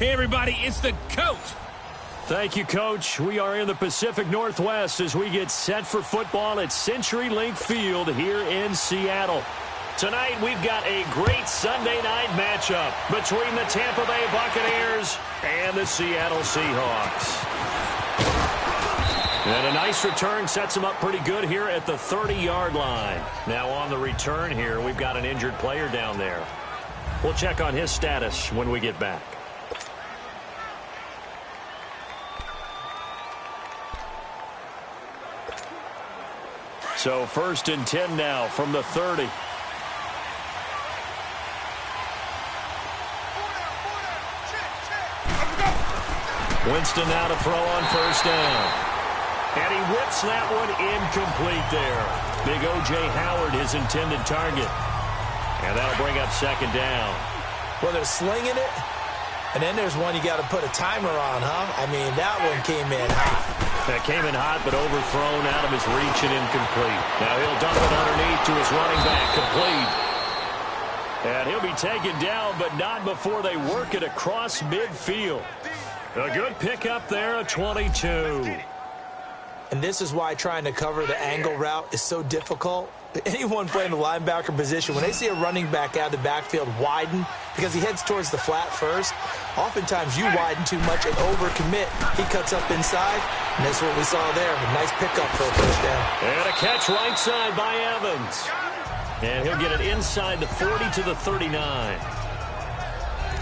Hey, everybody, it's the coach. Thank you, Coach. We are in the Pacific Northwest as we get set for football at CenturyLink Field here in Seattle. Tonight, we've got a great Sunday night matchup between the Tampa Bay Buccaneers and the Seattle Seahawks. And a nice return sets them up pretty good here at the 30-yard line. Now on the return here, we've got an injured player down there. We'll check on his status when we get back. So 1st and 10 now from the 30. Winston now to throw on 1st down. And he whips that one incomplete there. Big O.J. Howard, his intended target. And that'll bring up 2nd down. Well, they're slinging it, and then there's one you got to put a timer on, huh? I mean, that one came in hot. That came in hot, but overthrown out of his reach and incomplete. Now he'll dump it underneath to his running back, complete. And he'll be taken down, but not before they work it across midfield. A good pickup there, a 22. And this is why trying to cover the angle route is so difficult. Anyone playing the linebacker position, when they see a running back out of the backfield widen because he heads towards the flat first, oftentimes you widen too much and overcommit. He cuts up inside, and that's what we saw there. A nice pickup for a 1st down. And a catch right side by Evans. And he'll get it inside the 40 to the 39.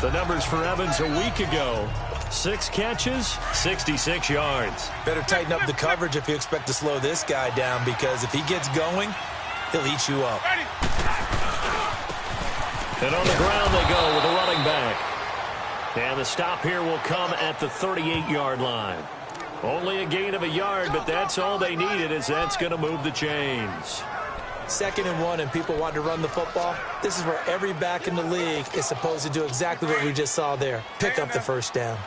The numbers for Evans a week ago. 6 catches, 66 yards. Better tighten up the coverage if you expect to slow this guy down, because if he gets going, he'll eat you up. And on the ground they go with a running back. And the stop here will come at the 38-yard line. Only a gain of a yard, but that's all they needed, as that's going to move the chains. 2nd and 1 and people want to run the football. This is where every back in the league is supposed to do exactly what we just saw there. Pick up the 1st down.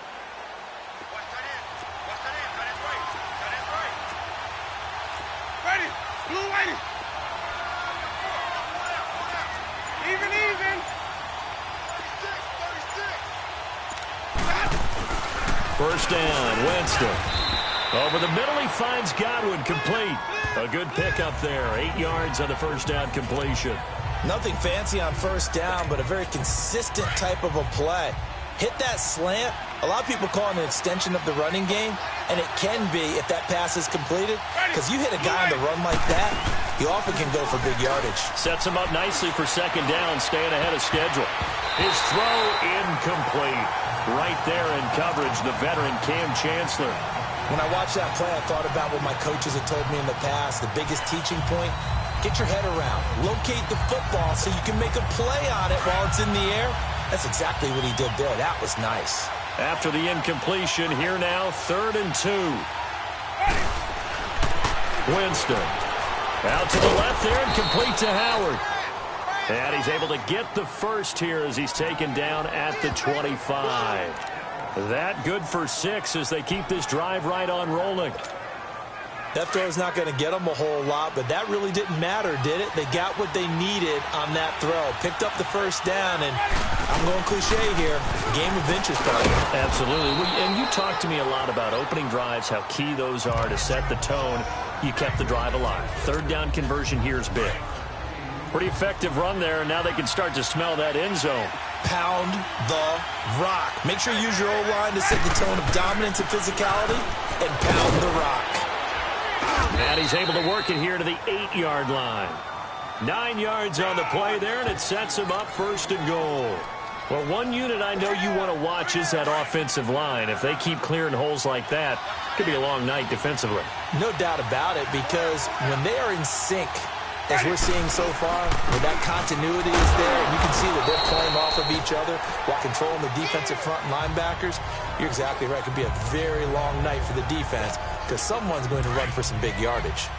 First down, Winston. Over the middle, he finds Godwin, complete. A good pickup there, 8 yards on the 1st down completion. Nothing fancy on 1st down, but a very consistent type of a play. Hit that slant. A lot of people call it an extension of the running game, and it can be if that pass is completed, because you hit a guy on the run like that, he often can go for big yardage. Sets him up nicely for 2nd down, staying ahead of schedule. His throw incomplete. Right there in coverage, the veteran Cam Chancellor. When I watched that play, I thought about what my coaches had told me in the past. The biggest teaching point, get your head around. Locate the football so you can make a play on it while it's in the air. That's exactly what he did there. That was nice. After the incompletion, here now, 3rd and 2. Winston. Out to the left there and complete to Howard. And he's able to get the 1st here as he's taken down at the 25. That good for 6 as they keep this drive right on rolling. That throw's not going to get them a whole lot, but that really didn't matter, did it? They got what they needed on that throw. Picked up the 1st down, and I'm going cliche here, game of inches probably. Absolutely. And you talked to me a lot about opening drives, how key those are to set the tone. You kept the drive alive. 3rd down conversion here is big. Pretty effective run there, and now they can start to smell that end zone. Pound the rock. Make sure you use your O-line to set the tone of dominance and physicality, and pound the rock. And he's able to work it here to the 8-yard line. 9 yards on the play there, and it sets him up 1st and goal. Well, one unit I know you want to watch is that offensive line. If they keep clearing holes like that, it could be a long night defensively. No doubt about it, because when they are in sync, as we're seeing so far, where that continuity is there, and you can see that they're playing off of each other while controlling the defensive front and linebackers, you're exactly right. It could be a very long night for the defense because someone's going to run for some big yardage.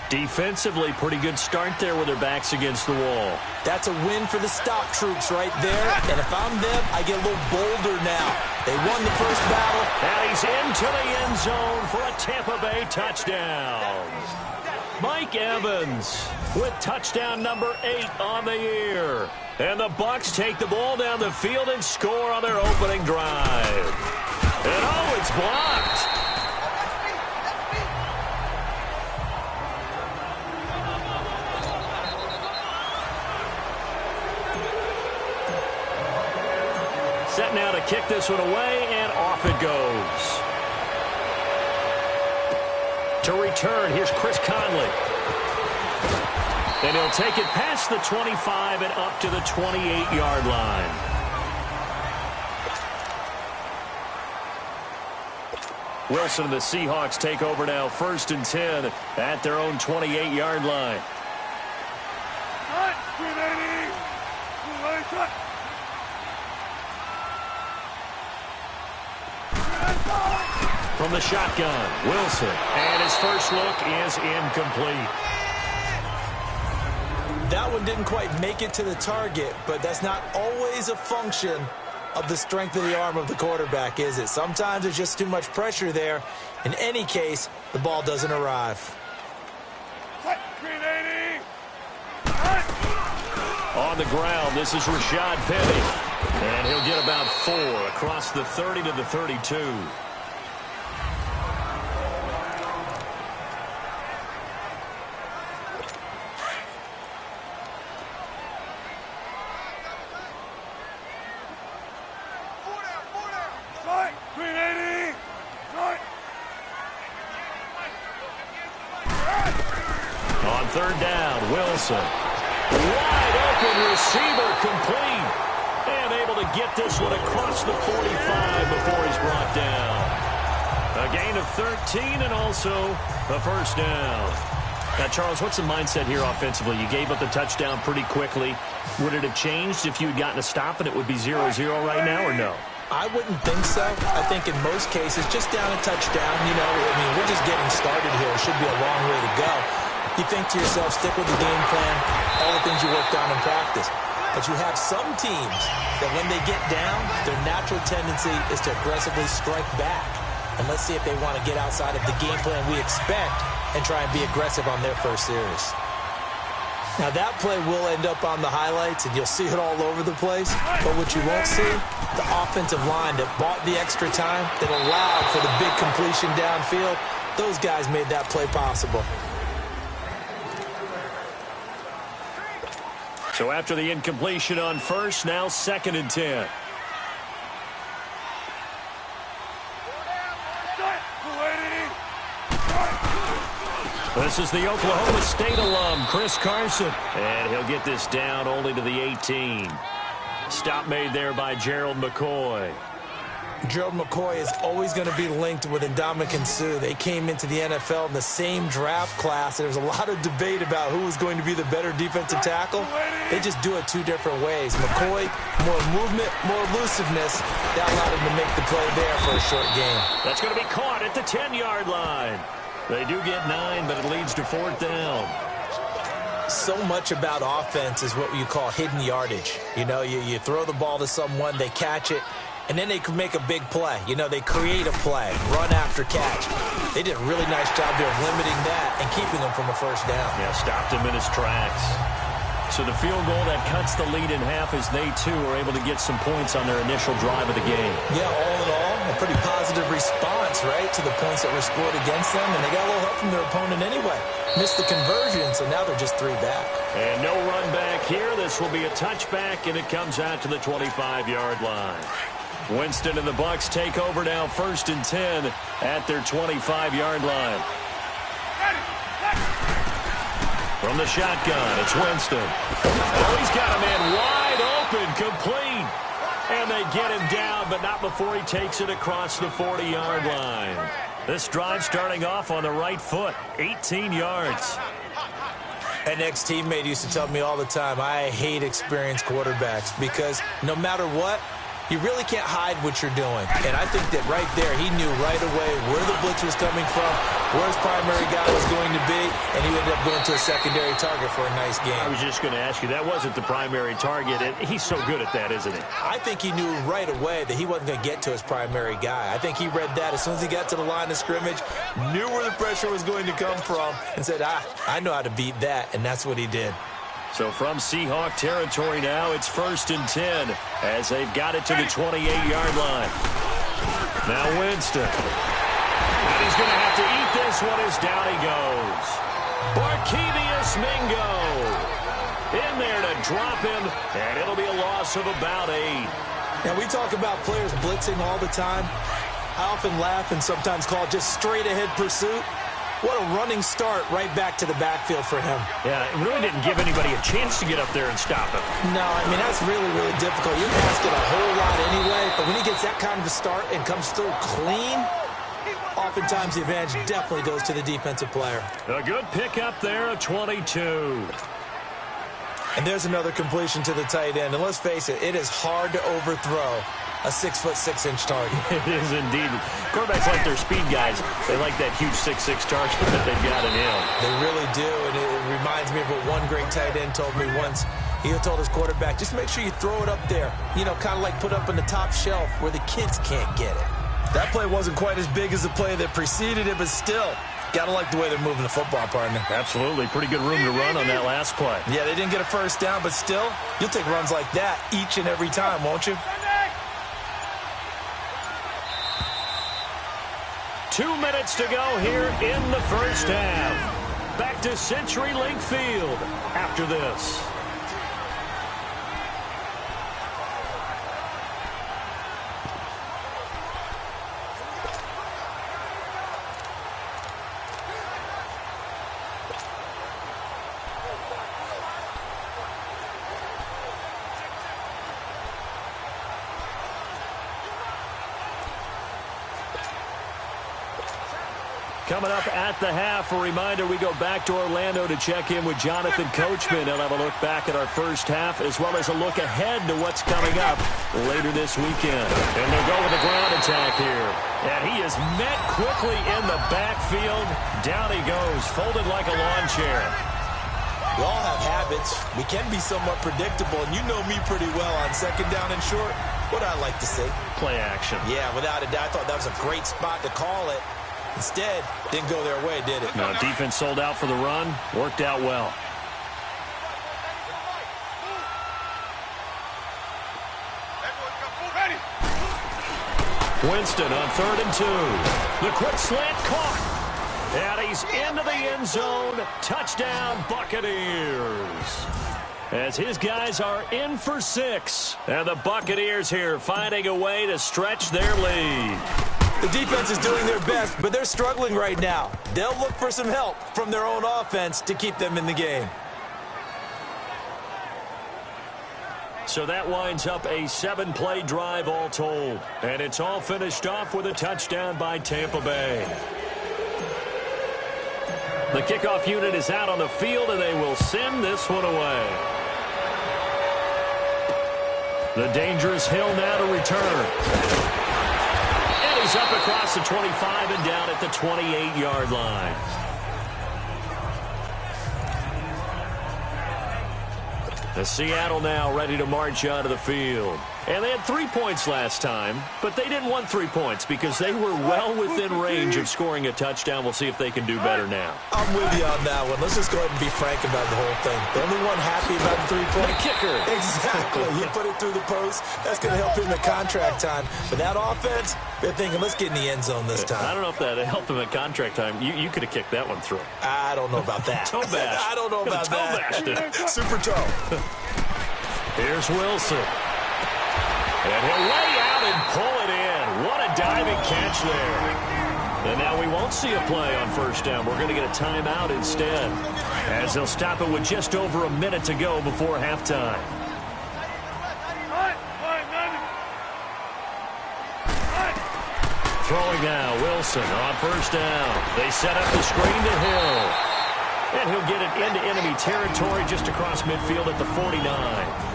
Defensively, pretty good start there with their backs against the wall. That's a win for the stock troops right there, and if I'm them, I get a little bolder now. They won the 1st battle. And he's into the end zone for a Tampa Bay touchdown. Mike Evans with touchdown number 8 on the year. And the Bucs take the ball down the field and score on their opening drive. And oh, it's blocked. Set now to kick this one away, and off it goes. To return, here's Chris Conley. And he'll take it past the 25 and up to the 28-yard line. Wilson and the Seahawks take over now, 1st and 10 at their own 28-yard line. From the shotgun, Wilson, and his first look is incomplete. That one didn't quite make it to the target, but that's not always a function of the strength of the arm of the quarterback, is it? Sometimes there's just too much pressure there. In any case, the ball doesn't arrive. On the ground, this is Rashad Penny. And he'll get about 4 across the 30 to the 32. On 3rd down, Wilson. Wide open receiver, complete. And able to get this one across the 45 before he's brought down. A gain of 13 and also a first down. Now, Charles, what's the mindset here offensively? You gave up the touchdown pretty quickly. Would it have changed if you had gotten a stop and it would be 0-0 right now, or no? I wouldn't think so. I think in most cases, just down a touchdown, you know, I mean, we're just getting started here. It should be a long way to go. You think to yourself, stick with the game plan, all the things you worked on in practice. But you have some teams that when they get down, their natural tendency is to aggressively strike back. And let's see if they want to get outside of the game plan we expect and try and be aggressive on their first series. Now, that play will end up on the highlights, and you'll see it all over the place. But what you won't see, the offensive line that bought the extra time, that allowed for the big completion downfield, those guys made that play possible. So after the incompletion on first, now 2nd and 10. This is the Oklahoma State alum, Chris Carson. And he'll get this down only to the 18. Stop made there by Gerald McCoy. Gerald McCoy is always going to be linked with Ndamukong Suh. They came into the NFL in the same draft class. There was a lot of debate about who was going to be the better defensive tackle. They just do it 2 different ways. McCoy, more movement, more elusiveness. That allowed him to make the play there for a short gain. That's going to be caught at the 10-yard line. They do get 9, but it leads to 4th down. So much about offense is what you call hidden yardage. You know, you throw the ball to someone, they catch it, and then they can make a big play. You know, they create a play, run after catch. They did a really nice job there of limiting that and keeping him from a first down. Yeah, stopped him in his tracks. So the field goal that cuts the lead in half as they, too, are able to get some points on their initial drive of the game. Yeah, all in all, a pretty positive response, right, to the points that were scored against them. And they got a little help from their opponent anyway. Missed the conversion, so now they're just 3 back. And no run back here. This will be a touchback, and it comes out to the 25-yard line. Winston and the Bucs take over now, 1st and 10 at their 25-yard line. From the shotgun, it's Winston. Oh, he's got a man wide open, complete. And they get him down, but not before he takes it across the 40-yard line. This drive starting off on the right foot, 18 yards. An ex-teammate used to tell me all the time, I hate experienced quarterbacks because no matter what, you really can't hide what you're doing. And I think that right there, he knew right away where the blitz was coming from, where his primary guy was going to be, and he ended up going to a secondary target for a nice game. I was just going to ask you, that wasn't the primary target, and he's so good at that, isn't he? I think he knew right away that he wasn't going to get to his primary guy. I think he read that as soon as he got to the line of scrimmage, knew where the pressure was going to come from, and said, I know how to beat that, and that's what he did. So from Seahawk territory now, it's 1st and 10 as they've got it to the 28-yard line. Now Winston. And he's going to have to eat this one as down he goes. Barkevious Mingo in there to drop him, and it'll be a loss of about 8. Now, we talk about players blitzing all the time. I often laugh and sometimes call it just straight-ahead pursuit. What a running start right back to the backfield for him. Yeah, it really didn't give anybody a chance to get up there and stop him. No, I mean, that's really, really difficult. You're asking a whole lot anyway, but when he gets that kind of a start and comes through clean, oftentimes the advantage definitely goes to the defensive player. A good pickup there, a 22. And there's another completion to the tight end. And let's face it, it is hard to overthrow a 6'6" target. It is indeed. Quarterbacks like their speed guys. They like that huge 6'6" target that they've got in him. They really do, and it reminds me of what one great tight end told me once. He told his quarterback, just make sure you throw it up there. You know, kind of like put up on the top shelf where the kids can't get it. That play wasn't quite as big as the play that preceded it, but still, got to like the way they're moving the football, partner. Absolutely. Pretty good room to run on that last play. Yeah, they didn't get a first down, but still, you'll take runs like that each and every time, won't you? 2 minutes to go here in the first half. Back to CenturyLink Field after this. Coming up at the half, a reminder, we go back to Orlando to check in with Jonathan Coachman. He'll have a look back at our first half as well as a look ahead to what's coming up later this weekend. And they'll go with a ground attack here. And he is met quickly in the backfield. Down he goes, folded like a lawn chair. We all have habits. We can be somewhat predictable, and you know me pretty well on second down and short. What I like to say? Play action. Yeah, without a doubt. I thought that was a great spot to call it. Instead, didn't go their way, did it? No, defense sold out for the run. Worked out well. Winston on 3rd and 2. The quick slant caught. And he's into the end zone. Touchdown, Buccaneers. As his guys are in for 6. And the Buccaneers here finding a way to stretch their lead. The defense is doing their best, but they're struggling right now. They'll look for some help from their own offense to keep them in the game. So that winds up a 7-play drive all told. And it's all finished off with a touchdown by Tampa Bay. The kickoff unit is out on the field, and they will send this one away. The dangerous Hill now to return. He's up across the 25 and down at the 28-yard line. The Seattle now ready to march out of the field. And they had 3 points last time, but they didn't want 3 points because they were well within range of scoring a touchdown. We'll see if they can do better now. I'm with you on that one. Let's just go ahead and be frank about the whole thing. The only one happy about the 3-point kicker. Exactly. You put it through the post. That's going to help him in contract time. But that offense, they're thinking, let's get in the end zone this time. I don't know if that helped him at contract time. You could have kicked that one through. I don't know about that. Toe bash. I don't know about that. Super toe. Here's Wilson. And he'll lay out and pull it in. What a diving catch there. And now we won't see a play on first down. We're going to get a timeout instead, as they'll stop it with just over a minute to go before halftime. Throwing now, Wilson on first down. They set up the screen to Hill. And he'll get it into enemy territory just across midfield at the 49.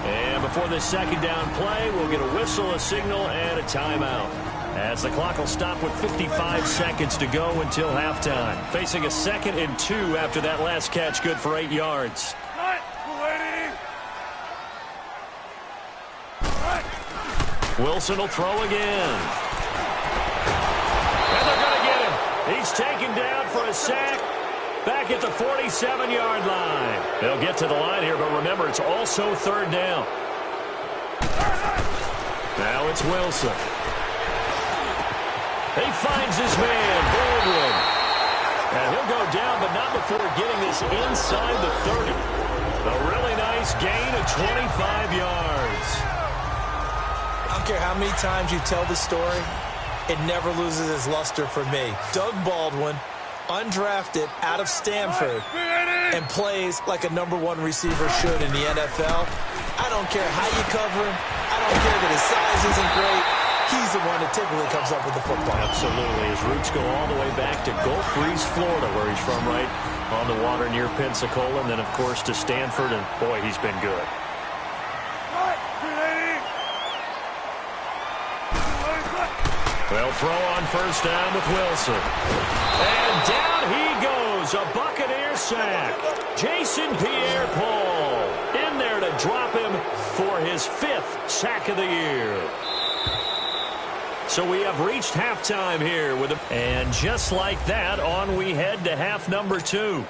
And before this second down play, we'll get a whistle, a signal, and a timeout. as the clock will stop with 55 seconds to go until halftime. Facing a 2nd and 2 after that last catch, good for 8 yards. Wilson will throw again. And they're going to get him. He's taken down for a sack back at the 47-yard line. They'll get to the line here, but remember, it's also 3rd down. Now it's Wilson. He finds his man, Baldwin. And he'll go down, but not before getting this inside the 30. A really nice gain of 25 yards. I don't care how many times you tell the story, it never loses its luster for me. Doug Baldwin, undrafted out of Stanford, and plays like a #1 receiver should in the NFL. I don't care how you cover him. I don't care that his size isn't great. He's the one that typically comes up with the football. Absolutely. His roots go all the way back to Gulf Breeze, Florida, where he's from, right on the water near Pensacola, and then, of course, to Stanford, and, boy, he's been good. They'll throw on 1st down with Wilson. And down he goes, a Buccaneer sack. Jason Pierre-Paul in there to drop him for his 5th sack of the year. So we have reached halftime here with and just like that, on we head to half number 2.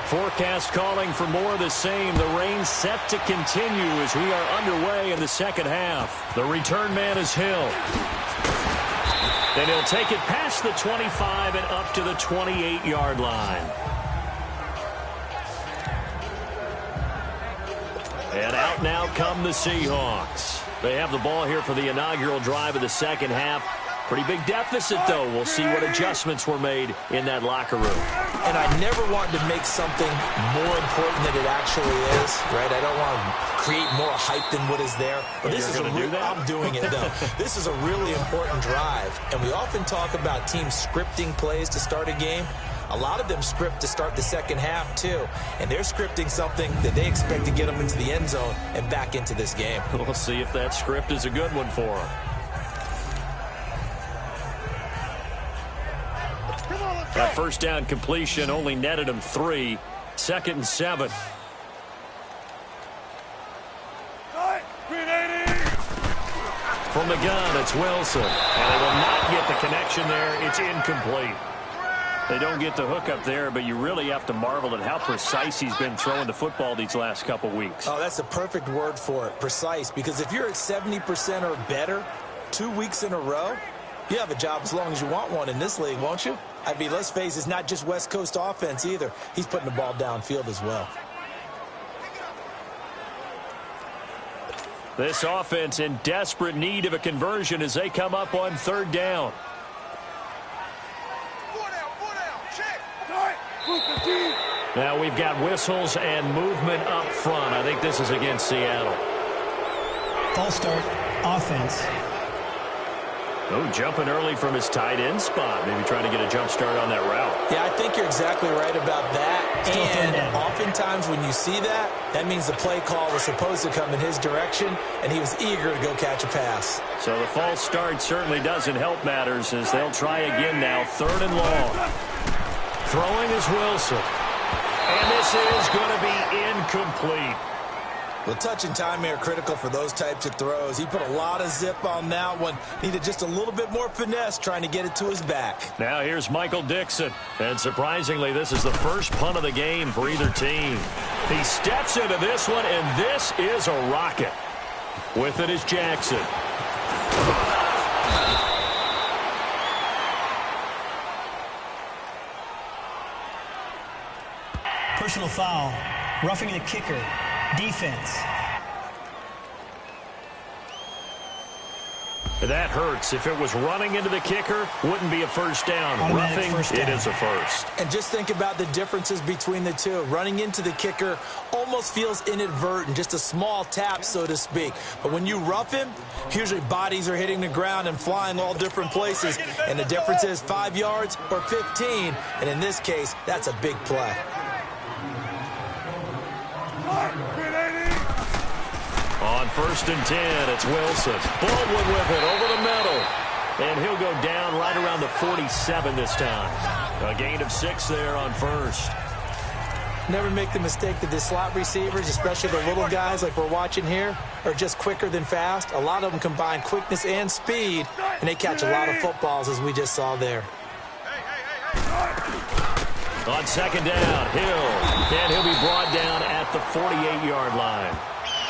Forecast calling for more of the same. The rain set to continue as we are underway in the 2nd half. The return man is Hill. Then he'll take it past the 25 and up to the 28-yard line. And out now come the Seahawks. They have the ball here for the inaugural drive of the 2nd half. Pretty big deficit, though. We'll see what adjustments were made in that locker room. And I never want to make something more important than it actually is, right? I don't want to create more hype than what is there. But this is I'm doing it, though. This is a really important drive. And we often talk about teams scripting plays to start a game. A lot of them script to start the 2nd half, too. And they're scripting something that they expect to get them into the end zone and back into this game. We'll see if that script is a good one for them. That 1st down completion only netted him 3. 2nd and 7. From the gun, it's Wilson. And they will not get the connection there. It's incomplete. They don't get the hook up there, but you really have to marvel at how precise he's been throwing the football these last couple weeks. Oh, that's the perfect word for it, precise. Because if you're at 70% or better 2 weeks in a row, you have a job as long as you want one in this league, won't you? I mean, let's face it, it's not just West Coast offense either. He's putting the ball downfield as well. This offense in desperate need of a conversion as they come up on 3rd down. Now we've got whistles and movement up front. I think this is against Seattle. False start, offense. Oh, jumping early from his tight end spot. Maybe trying to get a jump start on that route. Yeah, I think you're exactly right about that. And oftentimes when you see that, that means the play call was supposed to come in his direction, and he was eager to go catch a pass. So the false start certainly doesn't help matters as they'll try again now. 3rd and long. Throwing is Wilson. And this is going to be incomplete. Well, touch and time are critical for those types of throws. He put a lot of zip on that one. Needed just a little bit more finesse trying to get it to his back. Now here's Michael Dixon. And surprisingly, this is the first punt of the game for either team. He steps into this one, and this is a rocket. With it is Jackson. Personal foul. Roughing the kicker. Defense. That hurts. If it was running into the kicker, wouldn't be a 1st down. Automatic Roughing, first down. it is a 1st. And just think about the differences between the two. Running into the kicker almost feels inadvertent, just a small tap, so to speak. But when you rough him, usually bodies are hitting the ground and flying all different places. And the difference is 5 yards or 15. And in this case, that's a big play. on 1st and 10. It's Wilson. Baldwin with it over the middle. And he'll go down right around the 47 this time. A gain of 6 there on 1st. Never make the mistake that the slot receivers, especially the little guys like we're watching here, are just quicker than fast. A lot of them combine quickness and speed, and they catch a lot of footballs, as we just saw there. On 2nd down, Hill. And he'll be brought down at the 48-yard line.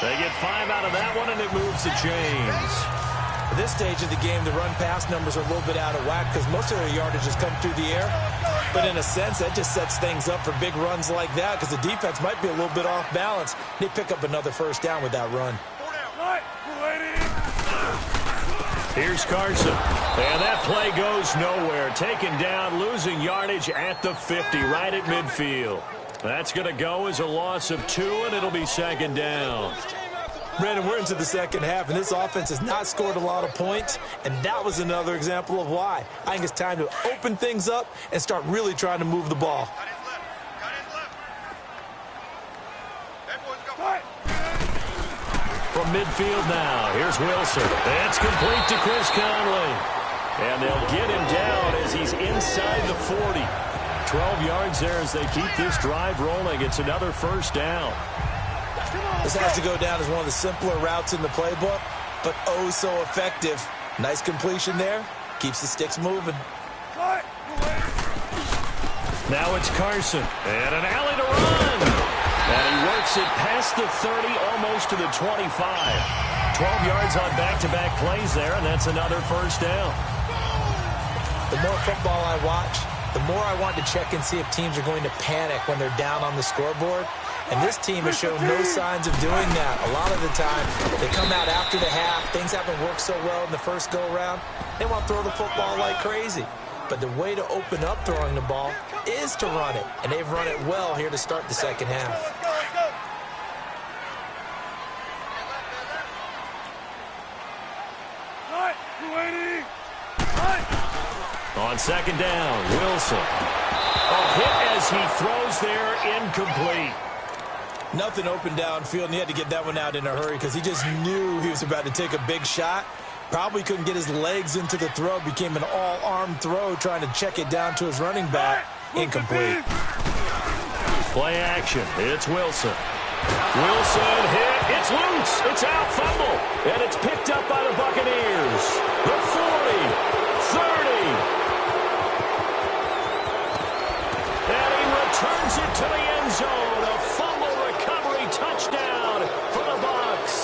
They get 5 out of that one, and it moves the chains. At this stage of the game, the run-pass numbers are a little bit out of whack because most of their yardage has come through the air. But in a sense, that just sets things up for big runs like that because the defense might be a little bit off balance. They pick up another 1st down with that run. Here's Carson. And that play goes nowhere. Taken down, losing yardage at the 50, right at midfield. That's going to go as a loss of 2, and it'll be 2nd down. Brandon, we're into the 2nd half, and this offense has not scored a lot of points, and that was another example of why. I think it's time to open things up and start really trying to move the ball. From midfield now, here's Wilson. It's complete to Chris Conley. And they'll get him down as he's inside the 40. 12 yards there as they keep this drive rolling. It's another 1st down. This has to go down as one of the simpler routes in the playbook, but oh so effective. Nice completion there. Keeps the sticks moving. Now it's Carson. And an alley to run. And he works it past the 30, almost to the 25. 12 yards on back-to-back plays there, and that's another 1st down. The more football I watch, the more I want to check and see if teams are going to panic when they're down on the scoreboard. And this team has shown no signs of doing that. A lot of the time, they come out after the half. Things haven't worked so well in the first go-around. They want to throw the football like crazy. But the way to open up throwing the ball is to run it. And they've run it well here to start the 2nd half. On 2nd down, Wilson. A hit as he throws there, incomplete. Nothing open downfield, and he had to get that one out in a hurry because he just knew he was about to take a big shot. Probably couldn't get his legs into the throw. Became an all-arm throw trying to check it down to his running back. Incomplete. Play action. It's Wilson. Wilson hit. It's loose. It's out. Fumble. And it's picked up by the Buccaneers. The 40. 30. And he returns it to the end zone. A fumble recovery touchdown for the Bucs.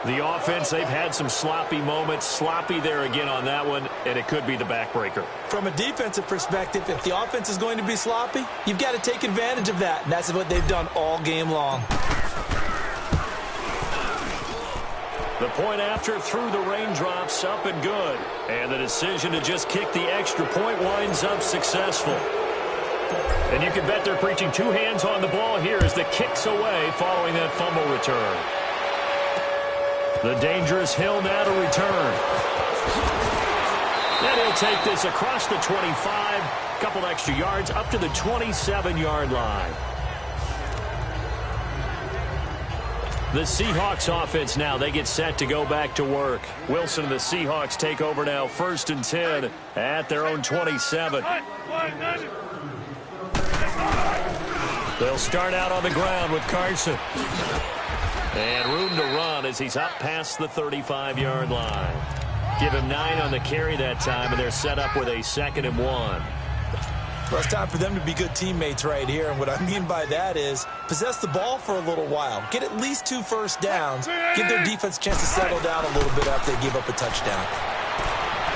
The offense, they've had some sloppy moments. Sloppy there again on that one, and it could be the backbreaker. From a defensive perspective, if the offense is going to be sloppy, you've got to take advantage of that, and that's what they've done all game long. The point after through the raindrops, up and good. And the decision to just kick the extra point winds up successful. And you can bet they're preaching 2 hands on the ball here as the kick's away following that fumble return. The dangerous Hill now to return. And he'll take this across the 25, a couple extra yards up to the 27-yard line. The Seahawks offense now, they get set to go back to work. Wilson and the Seahawks take over now, 1st and 10 at their own 27. They'll start out on the ground with Carson. And room to run as he's up past the 35-yard line. Give him 9 on the carry that time, and they're set up with a 2nd and 1. Well, it's time for them to be good teammates right here, and what I mean by that is possess the ball for a little while. Get at least 2 first downs. Give their defense a chance to settle down a little bit after they give up a touchdown.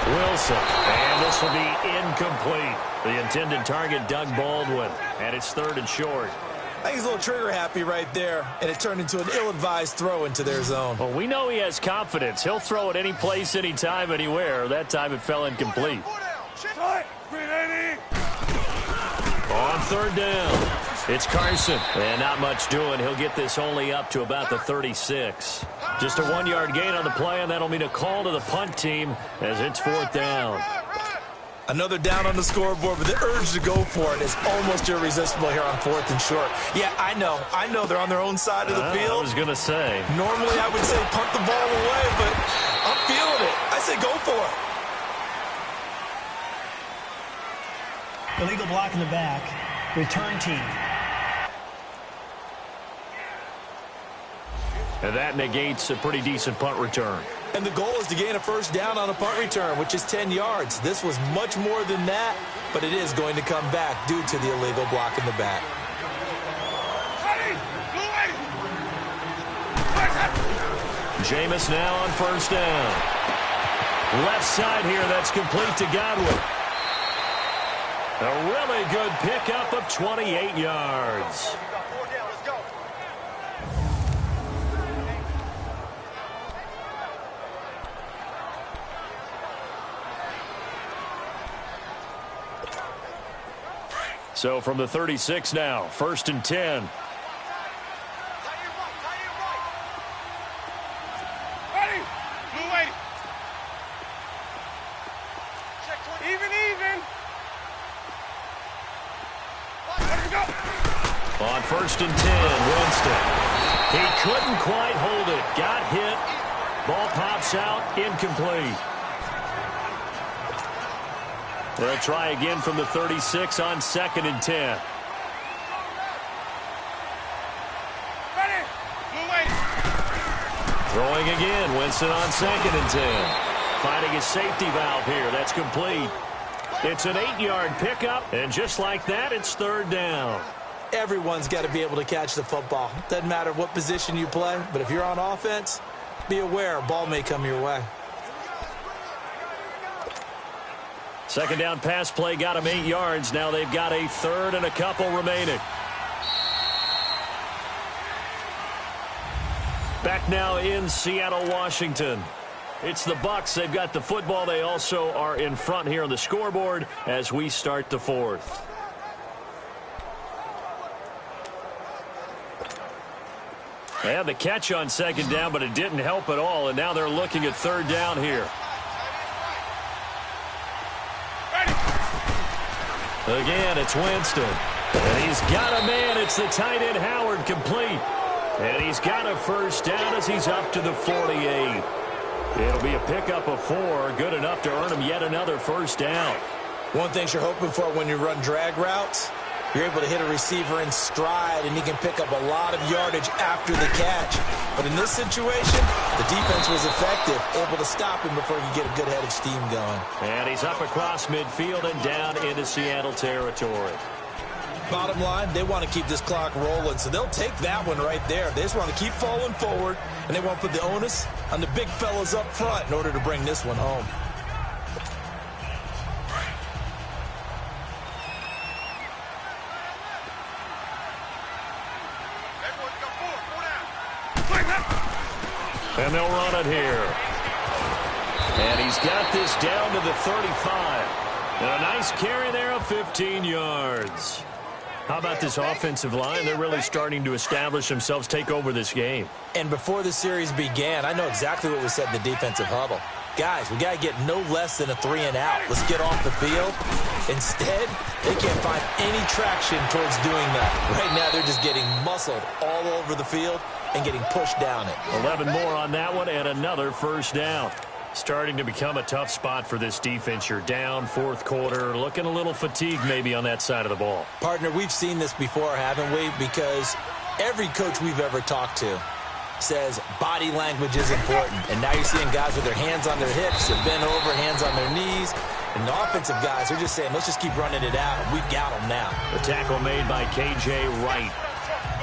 Wilson, and this will be incomplete. The intended target, Doug Baldwin, and it's 3rd and short. I think he's a little trigger happy right there, and it turned into an ill-advised throw into their zone. Well, we know he has confidence. He'll throw it any place, anytime, anywhere. That time it fell incomplete. On 3rd down, it's Carson. And not much doing. He'll get this only up to about the 36. Just a 1-yard gain on the play, and that'll mean a call to the punt team as it's 4th down. Another down on the scoreboard, but the urge to go for it is almost irresistible here on 4th and short. Yeah, I know they're on their own side of the field. I was going to say. Normally I would say punt the ball away, but I'm feeling it. I say go for it. Illegal block in the back. Return team. And that negates a pretty decent punt return. And the goal is to gain a first down on a punt return, which is 10 yards. This was much more than that, but it is going to come back due to the illegal block in the back. Jameis now on first down. Left side here, that's complete to Godwin. A really good pickup of 28 yards. So from the 36 now, 1st and 10. On 1st and 10, Winston. He couldn't quite hold it. Got hit. Ball pops out, incomplete. They'll try again from the 36 on 2nd and 10. Throwing again, Winston on 2nd and 10. Finding a safety valve here. That's complete. It's an 8-yard pickup, and just like that, it's 3rd down. Everyone's got to be able to catch the football. Doesn't matter what position you play, but if you're on offense, be aware a ball may come your way. 2nd down pass play got them 8 yards. Now they've got a 3rd and a couple remaining. Back now in Seattle, Washington. It's the Bucs. They've got the football. They also are in front here on the scoreboard as we start the 4th. They had the catch on 2nd down, but it didn't help at all, and now they're looking at 3rd down here. Again, it's Winston. And he's got a man. It's the tight end, Howard, complete. And he's got a first down as he's up to the 48. It'll be a pickup of 4, good enough to earn him yet another first down. One thing you're hoping for when you run drag routes, you're able to hit a receiver in stride, and he can pick up a lot of yardage after the catch. But in this situation, the defense was effective, able to stop him before he could get a good head of steam going. And he's up across midfield and down into Seattle territory. Bottom line, they want to keep this clock rolling, so they'll take that one right there. They just want to keep falling forward, and they want to put the onus on the big fellas up front in order to bring this one home. And they'll run it here. And he's got this down to the 35. And a nice carry there of 15 yards. How about this offensive line? They're really starting to establish themselves, take over this game. And before the series began, I know exactly what we said in the defensive huddle. Guys, we got to get no less than a 3 and out. Let's get off the field. Instead, they can't find any traction towards doing that. Right now, they're just getting muscled all over the field and getting pushed down it. 11 more on that one and another first down. Starting to become a tough spot for this defense. You're down 4th quarter, looking a little fatigued maybe on that side of the ball. Partner, we've seen this before, haven't we? Because every coach we've ever talked to says body language is important. And now you're seeing guys with their hands on their hips, they're bent over, hands on their knees. And the offensive guys are just saying, let's just keep running it out. And we've got them now. The tackle made by K.J. Wright.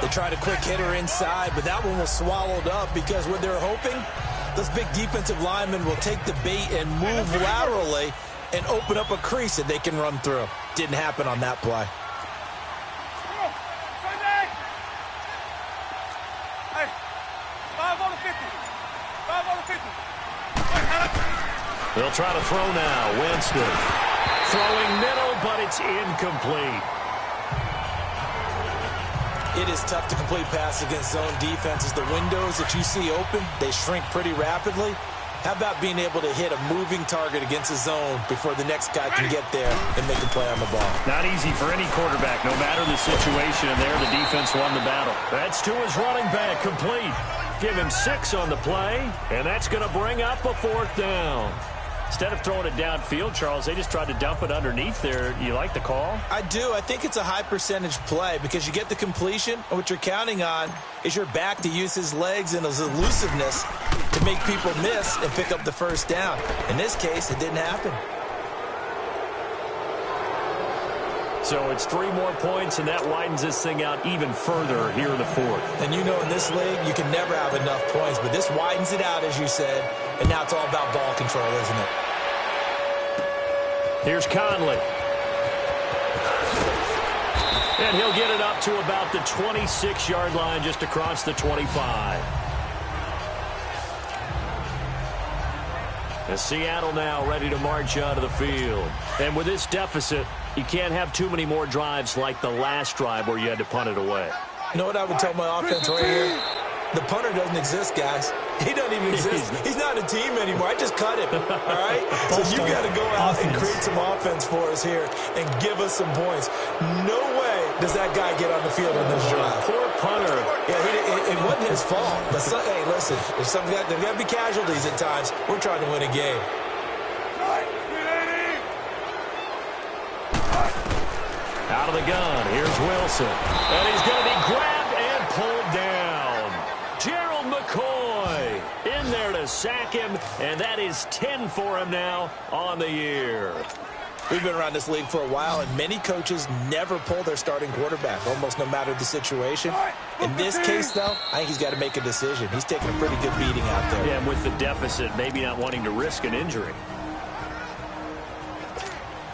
They tried a quick hitter inside, but that one was swallowed up because what they're hoping, those big defensive linemen will take the bait and move laterally and open up a crease that they can run through. Didn't happen on that play. They'll try to throw now. Winston throwing middle, but it's incomplete. It is tough to complete pass against zone defenses. The windows that you see open, they shrink pretty rapidly. How about being able to hit a moving target against the zone before the next guy can get there and make a play on the ball? Not easy for any quarterback, no matter the situation, and there the defense won the battle. That's to his running back, complete. Give him 6 on the play, and that's going to bring up a 4th down. Instead of throwing it downfield, Charles, they just tried to dump it underneath there. You like the call? I do. I think it's a high-percentage play because you get the completion, and what you're counting on is your back to use his legs and his elusiveness to make people miss and pick up the 1st down. In this case, it didn't happen. So it's 3 more points, and that widens this thing out even further here in the 4th. And you know in this league, you can never have enough points, but this widens it out, as you said, and now it's all about ball control, isn't it? Here's Conley. And he'll get it up to about the 26-yard line, just across the 25. And Seattle now ready to march out of the field. And with this deficit, you can't have too many more drives like the last drive where you had to punt it away. You know what I would tell my offense right here? The punter doesn't exist, guys. He doesn't even exist. He's not a team anymore. I just cut him, all right? So you got to go out and create some offense for us here and give us some points. No way does that guy get on the field on this drive. Poor punter. Yeah, it wasn't his fault. But hey, listen, there's got to be casualties at times. We're trying to win a game. Out of the gun, here's Wilson. And he's going to be grabbed and pulled down. Gerald McCoy in there to sack him, and that is 10 for him now on the year. We've been around this league for a while, and many coaches never pull their starting quarterback, almost no matter the situation. In this case, though, I think he's got to make a decision. He's taking a pretty good beating out there. Yeah, and with the deficit, maybe not wanting to risk an injury.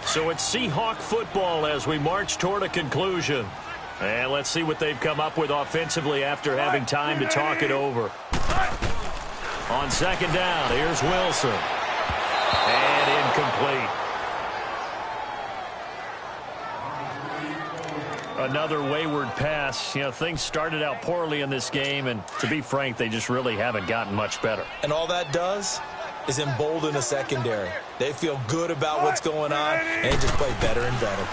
So it's Seahawk football as we march toward a conclusion. And let's see what they've come up with offensively after having time to talk it over. On 2nd down, here's Wilson. And incomplete. Another wayward pass. You know, things started out poorly in this game, and to be frank, they just really haven't gotten much better. And all that does is embolden a secondary. They feel good about what's going on, and they just play better and better.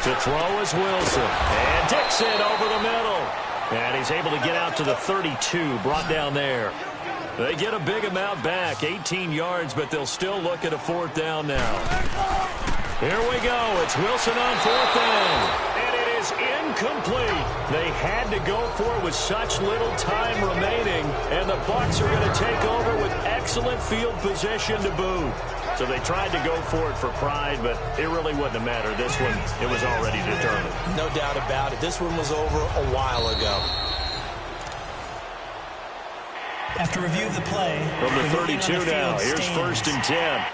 To throw is Wilson. And Dixon over the middle. And he's able to get out to the 32, brought down there. They get a big amount back, 18 yards, but they'll still look at a 4th down now. Here we go. It's Wilson on 4th down. And it is incomplete. They had to go for it with such little time remaining, and the Bucs are going to take over with excellent field position to boot. So they tried to go for it for pride, but it really wouldn't have mattered. This one, it was already determined. No doubt about it. This one was over a while ago. After review of the play, from the 32 now, here's 1st and 10.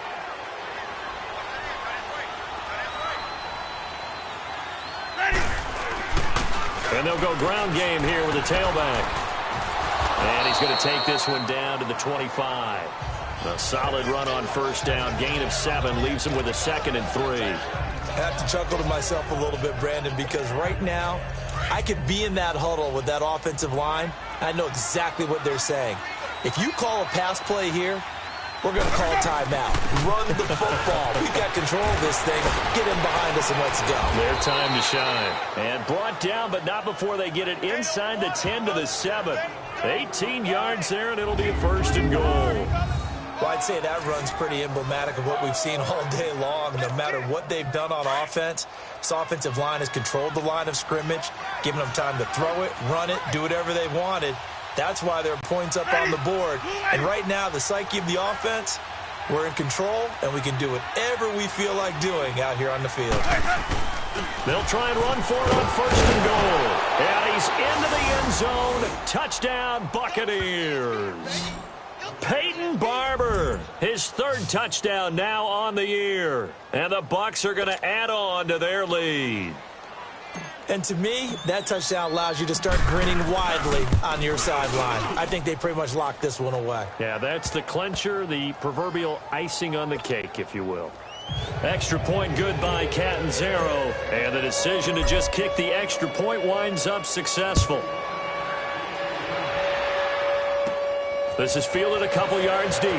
And they'll go ground game here with a tailback. And he's going to take this one down to the 25. A solid run on 1st down. Gain of 7 leaves him with a 2nd and 3. I have to chuckle to myself a little bit, Brandon, because right now I could be in that huddle with that offensive line. I know exactly what they're saying. If you call a pass play here, we're going to call timeout. Run the football. We've got control of this thing. Get in behind us and let's go. Their time to shine. And brought down, but not before they get it inside the 10 to the 7. 18 yards there, and it'll be a 1st and goal. Well, I'd say that run's pretty emblematic of what we've seen all day long. No matter what they've done on offense, this offensive line has controlled the line of scrimmage, given them time to throw it, run it, do whatever they wanted. That's why there are points up on the board. And right now, the psyche of the offense, we're in control, and we can do whatever we feel like doing out here on the field. They'll try and run for it on 1st and goal. And he's into the end zone. Touchdown, Buccaneers. Peyton Barber, his 3rd touchdown now on the year. And the Bucs are going to add on to their lead. And to me, that touchdown allows you to start grinning widely on your sideline. I think they pretty much locked this one away. Yeah, that's the clincher, the proverbial icing on the cake, if you will. Extra point good by Catanzaro. And the decision to just kick the extra point winds up successful. This is fielded a couple yards deep.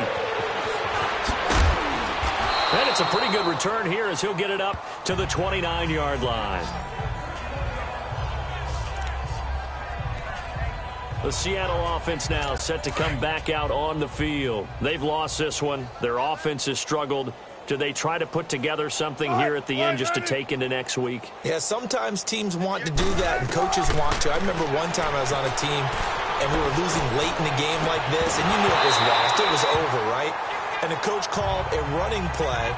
And it's a pretty good return here as he'll get it up to the 29-yard line. The Seattle offense now set to come back out on the field. They've lost this one. Their offense has struggled. Do they try to put together something here at the end just to take into next week? Yeah, sometimes teams want to do that and coaches want to. I remember one time I was on a team and we were losing late in the game like this, and you knew it was lost. It was over, right? And the coach called a running play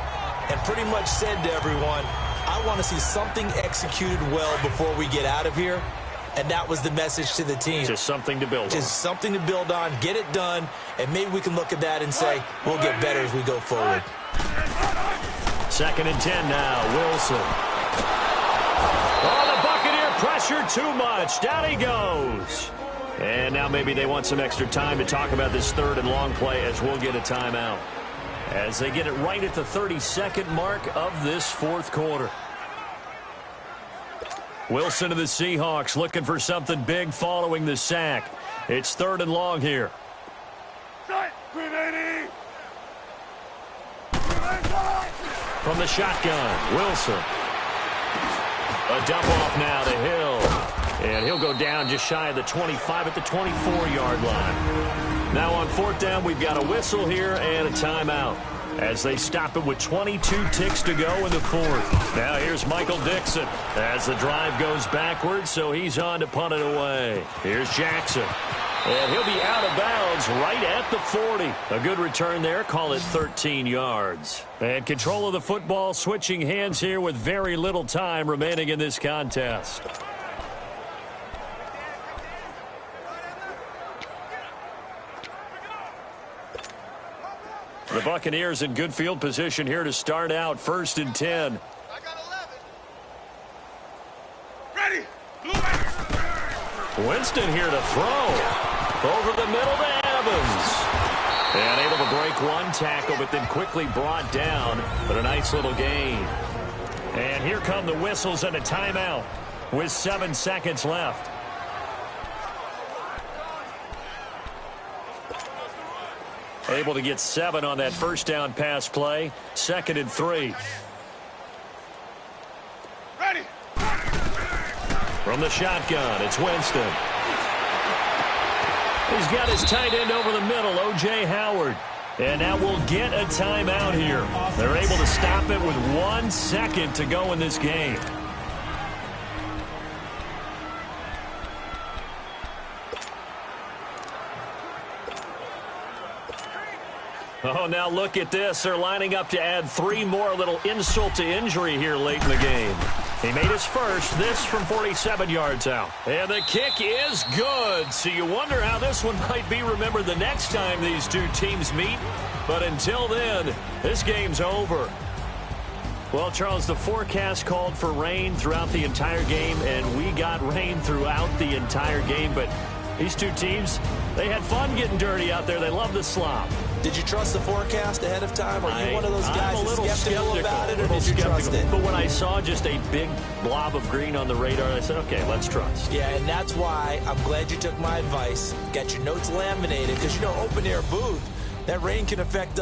and pretty much said to everyone, I want to see something executed well before we get out of here. And that was the message to the team. Just something to build on. Just something to build on, get it done, and maybe we can look at that and say, we'll get better as we go forward. 2nd and 10 now, Wilson. Oh, the Buccaneer pressure too much. Down he goes. And now maybe they want some extra time to talk about this 3rd and long play as we'll get a timeout. As they get it right at the 32nd mark of this 4th quarter. Wilson to the Seahawks looking for something big following the sack. It's 3rd and long here. From the shotgun, Wilson. A dump off now to Hill. And he'll go down just shy of the 25 at the 24-yard line. Now on 4th down, we've got a whistle here and a timeout as they stop it with 22 ticks to go in the 4th. Now here's Michael Dixon as the drive goes backwards, so he's on to punt it away. Here's Jackson. And he'll be out of bounds right at the 40. A good return there. Call it 13 yards. And control of the football switching hands here with very little time remaining in this contest. The Buccaneers in good field position here to start out 1st and 10. I got 11. Ready. Winston here to throw. Over the middle to Evans. And able to break one tackle, but then quickly brought down. But a nice little gain. And here come the whistles and a timeout with 7 seconds left. Able to get 7 on that 1st down pass play. 2nd and 3. Ready. From the shotgun, it's Winston. He's got his tight end over the middle, O.J. Howard. And now we'll get a timeout here. They're able to stop it with 1 second to go in this game. Oh, now look at this. They're lining up to add 3 more, a little insult to injury here late in the game. He made his first, this from 47 yards out. And the kick is good. So you wonder how this one might be remembered the next time these two teams meet. But until then, this game's over. Well, Charles, the forecast called for rain throughout the entire game, and we got rain throughout the entire game. But these two teams, they had fun getting dirty out there. They love the slop. Did you trust the forecast ahead of time? Are you one of those guys I'm a little skeptical about it, or did you trust it? But when I saw just a big blob of green on the radar, I said, okay, let's trust. Yeah, and that's why I'm glad you took my advice. Got your notes laminated, because, you know, open-air booth, that rain can affect